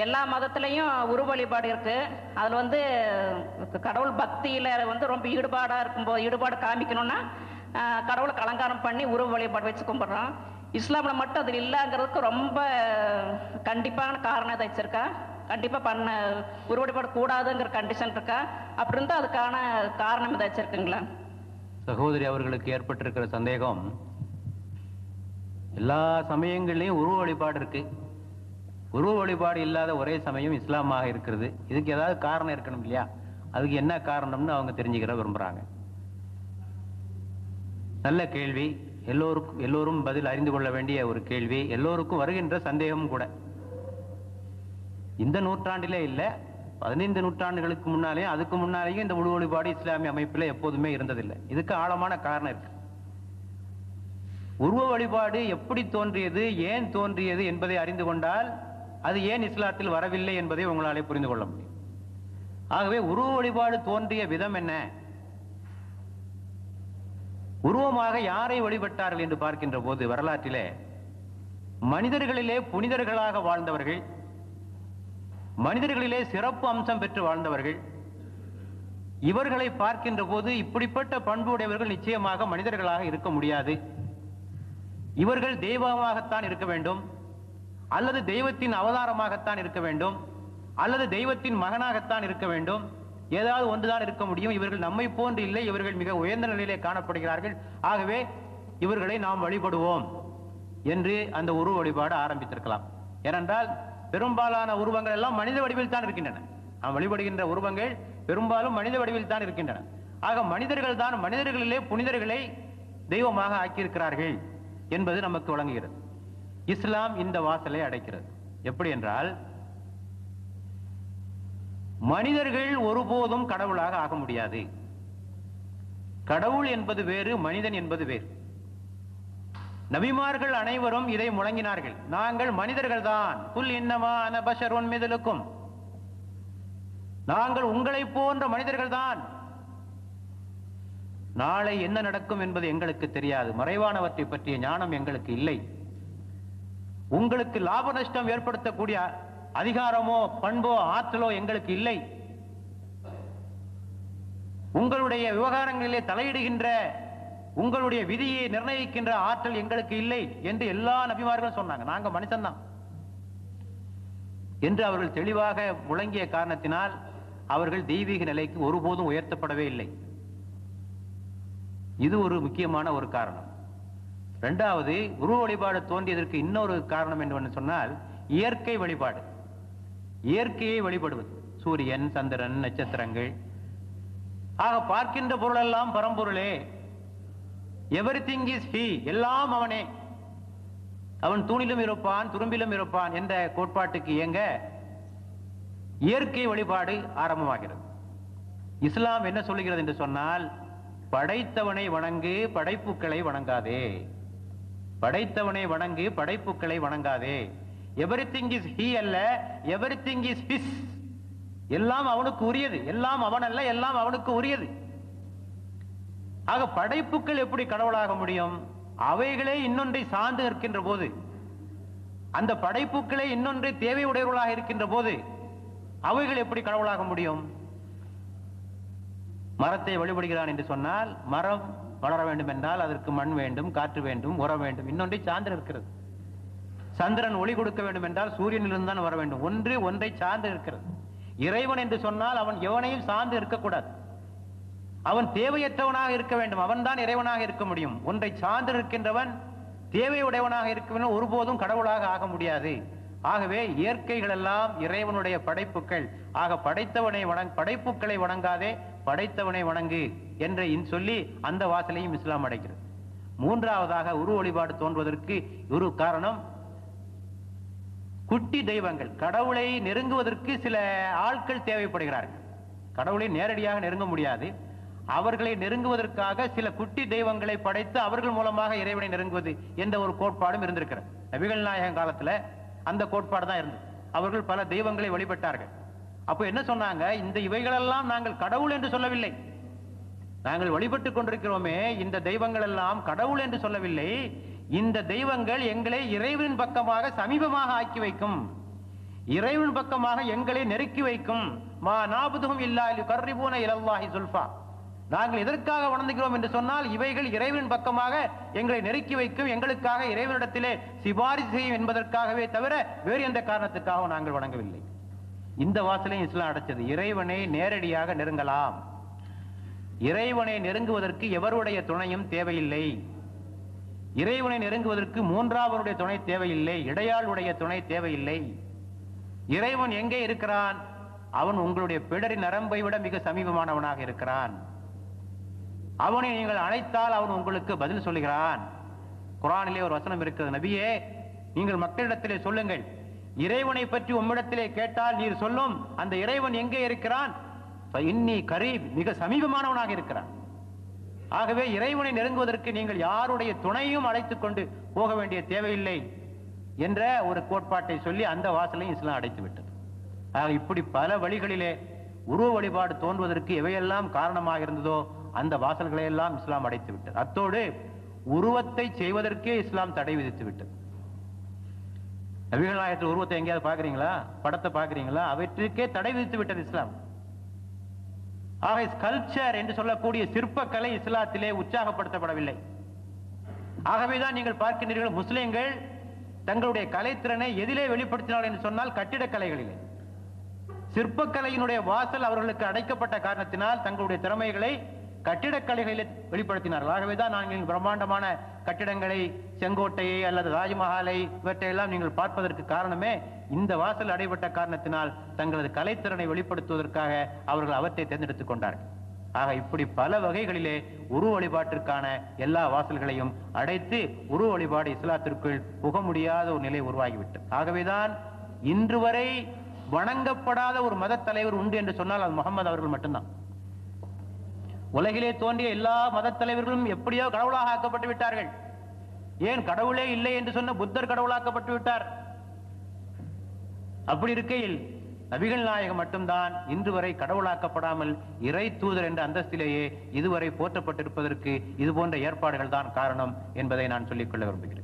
எல்லா மதத்துலேயும் உருவ வழிபாடு இருக்கு. அதில் வந்து கடவுள் பக்தியில் வந்து ரொம்ப ஈடுபாடாக இருக்கும்போது, ஈடுபாடு காமிக்கணும்னா கடவுளை அலங்காரம் பண்ணி உருவ வழிபாடு வச்சு கும்பிட்றோம். இஸ்லாமில் மட்டும் அது இல்லைங்கிறதுக்கு ரொம்ப கண்டிப்பான காரணம் இதை வச்சிருக்கா. கண்டிப்பாக உருவ வழிபாடு கூடாதுங்கிற கண்டிஷன் இருக்கா. அப்படி இருந்தால் அதுக்கான காரணம் இதை வச்சிருக்குங்களா? சகோதரி அவர்களுக்கு ஏற்பட்டிருக்கிற சந்தேகம், எல்லா சமயங்கள்லையும் உருவ வழிபாடு இருக்கு, உருவ வழிபாடு இல்லாத ஒரே சமயம் இஸ்லாமாக இருக்கிறது. இதுக்கு ஏதாவது காரணம் இருக்கணும் இல்லையா? அதுக்கு என்ன காரணம்னு அவங்க தெரிஞ்சுக்கிற விரும்புறாங்க. நல்ல கேள்வி. எல்லோரும் பதில் அறிந்து கொள்ள வேண்டிய ஒரு கேள்வி, எல்லோருக்கும் வருகின்ற சந்தேகம் கூட. இந்த நூற்றாண்டிலே இல்லை, 15 நூற்றாண்டுகளுக்கு முன்னாலே, அதுக்கு முன்னாலேயும் இந்த உருவ வழிபாடு இஸ்லாமிய அமைப்பில் எப்போதுமே இருந்ததில்லை. இதுக்கு ஆழமான காரணம் இருக்கு. உருவ வழிபாடு எப்படி தோன்றியது, ஏன் தோன்றியது என்பதை அறிந்து கொண்டால் அது ஏன் இஸ்லாத்தில் வரவில்லை என்பதை உங்களாலே புரிந்து கொள்ள முடியும். ஆகவே உருவ வழிபாடு தோன்றிய விதம் என்ன, உருவமாக யாரை வழிபட்டார்கள் என்று பார்க்கின்ற போது வரலாற்றிலே மனிதர்களிலே புனிதர்களாக வாழ்ந்தவர்கள், மனிதர்களிலே சிறப்பு அம்சம் பெற்று வாழ்ந்தவர்கள், இவர்களை பார்க்கின்ற போது இப்படிப்பட்ட பண்புடையவர்கள் நிச்சயமாக மனிதர்களாக இருக்க முடியாது. இவர்கள் தெய்வமாகத்தான் இருக்க வேண்டும், அல்லது தெய்வத்தின் அவதாரமாகத்தான் இருக்க வேண்டும், அல்லது தெய்வத்தின் மகனாகத்தான் இருக்க வேண்டும். ஏதாவது ஒன்றுதான் இருக்க முடியும். இவர்கள் நம்மை போன்று இல்லை, இவர்கள் மிக உயர்ந்த நிலையிலே காணப்படுகிறார்கள். ஆகவே இவர்களை நாம் வழிபடுவோம் என்று அந்த உருவ வழிபாடு ஆரம்பித்திருக்கலாம். ஏனென்றால் பெரும்பாலான உருவங்கள் எல்லாம் மனித வடிவில் தான் இருக்கின்றன. நாம் வழிபடுகின்ற உருவங்கள் பெரும்பாலும் மனித வடிவில் தான் இருக்கின்றன. ஆக மனிதர்கள் தான், மனிதர்களிலே புனிதர்களை தெய்வமாக ஆக்கியிருக்கிறார்கள் என்பது நமக்கு வழங்குகிறது. இஸ்லாம் இந்த வாசலை அடைக்கிறது. எப்படி என்றால், மனிதர்கள் ஒருபோதும் கடவுளாக ஆக முடியாது. கடவுள் என்பது வேறு, மனிதன் என்பது வேறு. நபிமார்கள் அனைவரும் இதை முழங்கினார்கள். நாங்கள் மனிதர்கள் தான், குல் இன்னமா அன பஷருன் மிதுலுக்கும், நாங்கள் உங்களை போன்ற மனிதர்கள் தான். நாளை என்ன நடக்கும் என்பது எங்களுக்கு தெரியாது, மறைவானவற்றை பற்றிய ஞானம் எங்களுக்கு இல்லை. உங்களுக்கு லாப நஷ்டம் ஏற்படுத்தக்கூடிய அதிகாரமோ பண்போ ஆற்றலோ எங்களுக்கு இல்லை. உங்களுடைய விவகாரங்களிலே தலையிடுகின்ற, உங்களுடைய விதியை நிர்ணயிக்கின்ற ஆற்றல் எங்களுக்கு இல்லை என்று எல்லா நபிமார்களும் சொன்னாங்க. நாங்க மனுஷன்தான் என்று அவர்கள் தெளிவாக முழங்கிய காரணத்தினால் அவர்கள் தெய்வீக நிலைக்கு ஒருபோதும் உயர்த்தப்படவே இல்லை. இது ஒரு முக்கியமான ஒரு காரணம். இரண்டாவது, உருவ வழிபாடு தோன்றியதற்கு இன்னொரு காரணம் என்று சொன்னால் இயற்கை வழிபாடு. இயற்கையை வழிபடுவது, சூரியன், சந்திரன், நட்சத்திரங்கள். ஆக பார்க்கின்ற பொருள் எல்லாம் பரம்பொருளே, எவரிதிங் இஸ் ஹி, எல்லாம் அவனே, அவன் தூணிலும் இருப்பான் துரும்பிலும் இருப்பான் என்ற கோட்பாட்டுக்கு இயங்க இயற்கை வழிபாடு ஆரம்பமாகிறது. இஸ்லாம் என்ன சொல்லுகிறது என்று சொன்னால், படைத்தவனை வணங்கு, படைப்புக்களை வணங்காதே. படைத்தவனை வணங்கு, படைப்புக்களை வணங்காதே. எவரிதிங் இஸ் ஹி அல்ல, எவரிதிங் இஸ் ஹிஸ். எல்லாம் அவனுக்கு உரியது, எல்லாம் அவன் அல்ல, எல்லாம் அவனுக்கு உரியது. ஆக படைப்புக்கள் எப்படி கடவுளாக முடியும்? அவைகளே இன்னொன்றை சார்ந்து இருக்கின்ற போது, அந்த படைப்புக்களே இன்னொன்றை தேவை உடையவர்களாக இருக்கின்ற போது அவைகள் எப்படி கடவுளாக முடியும்? மரத்தை வழிபடுகிறான் என்று சொன்னால், மரம் வளர வேண்டும் என்றால் அதற்கு மண் வேண்டும், காற்று வேண்டும், உரம் வேண்டும், இன்னொன்றை சார்ந்து இருக்கிறது. சந்திரன் ஒளி கொடுக்க வேண்டும் என்றால் சூரியனிலிருந்து தான் வர வேண்டும். ஒன்று ஒன்றை சார்ந்து இருக்கிறது. இறைவன் என்று சொன்னால் அவன் எவனையும் சார்ந்து இருக்கக்கூடாது, அவன் தேவையற்றவனாக இருக்க வேண்டும், அவன் தான் இறைவனாக இருக்க முடியும். ஒன்றை சார்ந்து இருக்கின்றவன் தேவையுடையவனாக இருக்கவன் ஒருபோதும் கடவுளாக ஆக முடியாது. ஆகவே இயற்கைகள் எல்லாம் இறைவனுடைய படைப்புக்கள். ஆக படைத்தவனை படைப்புக்களை வணங்காதே, படைத்தவனை வணங்கு என்று சொல்லி அந்த வாசலையும் இஸ்லாம் அடைக்கிறது. மூன்றாவதாக உருவ வழிபாடு தோன்றுவதற்கு ஒரு காரணம், குட்டி தெய்வங்கள். கடவுளை நெருங்குவதற்கு சில ஆட்கள் தேவைப்படுகிறார்கள். கடவுளை நேரடியாக நெருங்க முடியாது. அவர்களை நெருங்குவதற்காக சில குட்டி தெய்வங்களை படைத்து அவர்கள் மூலமாக இறைவனை நெருங்குவது என்ற ஒரு கோட்பாடும் இருந்திருக்கிறது. நபிகள் நாயகம் காலத்துல அந்த கோட்பாடு தான் இருந்தது. அவர்கள் பல தெய்வங்களை வழிபட்டார்கள். அப்போ என்ன சொன்னாங்க, இந்த இவைகளெல்லாம் நாங்கள் கடவுள் என்று சொல்லவில்லை, நாங்கள் வழிபட்டுக் கொண்டிருக்கிறோமே இந்த தெய்வங்கள் எல்லாம் கடவுள் என்று சொல்லவில்லை, இந்த தெய்வங்கள் எங்களை இறைவனின் பக்கமாக சமீபமாக ஆக்கி வைக்கும். இறைவன் பக்கமாக எங்களை நெருக்கி வைக்கும். மா நாபுதுஹும் இல்லா லியுகர்ரிபூன இலல்லாஹி ஸுல்ஃபா. நாங்கள் எதற்காக வணங்குகிறோம் என்று சொன்னால் இவைகள் இறைவன் பக்கமாக எங்களை நெருக்கி வைக்கும், எங்களுக்காக இறைவனிடத்திலே சிபாரிசு செய்யும் என்பதற்காகவே தவிர வேறு எந்த காரணத்துக்காக நாங்கள் வணங்கவில்லை. இந்த வாசலையும் இஸ்லாம் அடைச்சது. இறைவனை நேரடியாக நெருங்கலாம். இறைவனை நெருங்குவதற்கு எவருடைய துணையும் தேவையில்லை. இறைவனை நெருங்குவதற்கு மூன்றாவருடைய துணை தேவையில்லை, இடையாளுடைய துணை தேவையில்லை. இறைவன் எங்கே இருக்கிறான்? அவன் உங்களுடைய பிடரி நரம்பை விட மிக சமீபமானவனாக இருக்கிறான். அவனை நீங்கள் அழைத்தால் அவன் உங்களுக்கு பதில் சொல்லுகிறான். குர்ஆனிலே ஒரு வசனம் இருக்கிறது, நபியே நீங்கள் மக்களிடத்திலே சொல்லுங்கள், இறைவனை பற்றி உம்மிடத்திலே கேட்டால் நீர் சொல்லும் அந்த இறைவன் எங்கே இருக்கிறான்? இன்னி கரீப், மிக சமீபமானவனாக இருக்கிறான். ஆகவே இறைவனை நெருங்குவதற்கு நீங்கள் யாருடைய துணையும் அழைத்துக் கொண்டு போக வேண்டிய தேவையில்லை என்ற ஒரு கோட்பாட்டை சொல்லி அந்த வாசலையும் இஸ்லாம் அடைத்து விட்டது. ஆக இப்படி பல வழிகளிலே உருவ வழிபாடு தோன்றுவதற்கு எவையெல்லாம் காரணமாக இருந்ததோ அந்த வாசல்களை எல்லாம் இஸ்லாம் அடைத்து விட்டது. அத்தோடு உருவத்தை செய்வதற்கே இஸ்லாம் தடை விதித்து விட்டது. நபிகள் நாயகத்தில் உருவத்தை எங்கேயாவது பாக்குறீங்களா? படத்தை பாக்குறீங்களா? அவற்றுக்கே தடை விதித்து விட்டது இஸ்லாம். ஆக ஸ்கல்ப்சர் என்று சொல்லக்கூடிய சிற்பக்கலை இஸ்லாத்திலே உற்சாகப்படுத்தப்படவில்லை. ஆகவேதான் நீங்கள் பார்க்கின்றீர்கள், முஸ்லிம்கள் தங்களுடைய கலைத்திறனை எதிலே வெளிப்படுத்தினார்கள் என்று சொன்னால் கட்டிடக்கலைகளிலே. சிற்பக்கலையினுடைய வாசல் அவர்களுக்கு அடைக்கப்பட்ட காரணத்தினால் தங்களுடைய திறமைகளை கட்டிடக்கலைகளில் வெளிப்படுத்தினார்கள். ஆகவேதான் நாங்கள் பிரம்மாண்டமான கட்டிடங்களை, செங்கோட்டையை அல்லது ராஜ்மஹாலை இவற்றையெல்லாம் நீங்கள் பார்ப்பதற்கு காரணமே இந்த வாசல் அடைபட்ட காரணத்தினால் தங்களது கலைத்திறனை வெளிப்படுத்துவதற்காக அவர்கள் அவற்றை தேர்ந்தெடுத்துக் கொண்டார்கள். ஆக இப்படி பல வகைகளிலே உருவ வழிபாட்டிற்கான எல்லா வாசல்களையும் அடைத்து உருவ வழிபாடு இஸ்லாத்திற்குள் புக முடியாத ஒரு நிலை உருவாகிவிட்டது. ஆகவேதான் இன்று வரை வணங்கப்படாத ஒரு மத தலைவர் உண்டு என்று சொன்னால் அது முகமது அவர்கள் மட்டும்தான். உலகிலே தோன்றிய எல்லா மத தலைவர்களும் எப்படியோ கடவுளாக ஆக்கப்பட்டு விட்டார்கள். ஏன் கடவுளே இல்லை என்று சொன்ன புத்தர் கடவுளாக்கப்பட்டு விட்டார். அப்படி இருக்கையில் நபிகள் நாயகம் மட்டும்தான் இன்று வரை கடவுளாக்கப்படாமல் இறை தூதர் என்ற அந்தஸ்திலேயே இதுவரை போற்றப்பட்டிருப்பதற்கு இது போன்ற ஏற்பாடுகள் தான் காரணம் என்பதை நான் சொல்லிக்கொள்ள விரும்புகிறேன்.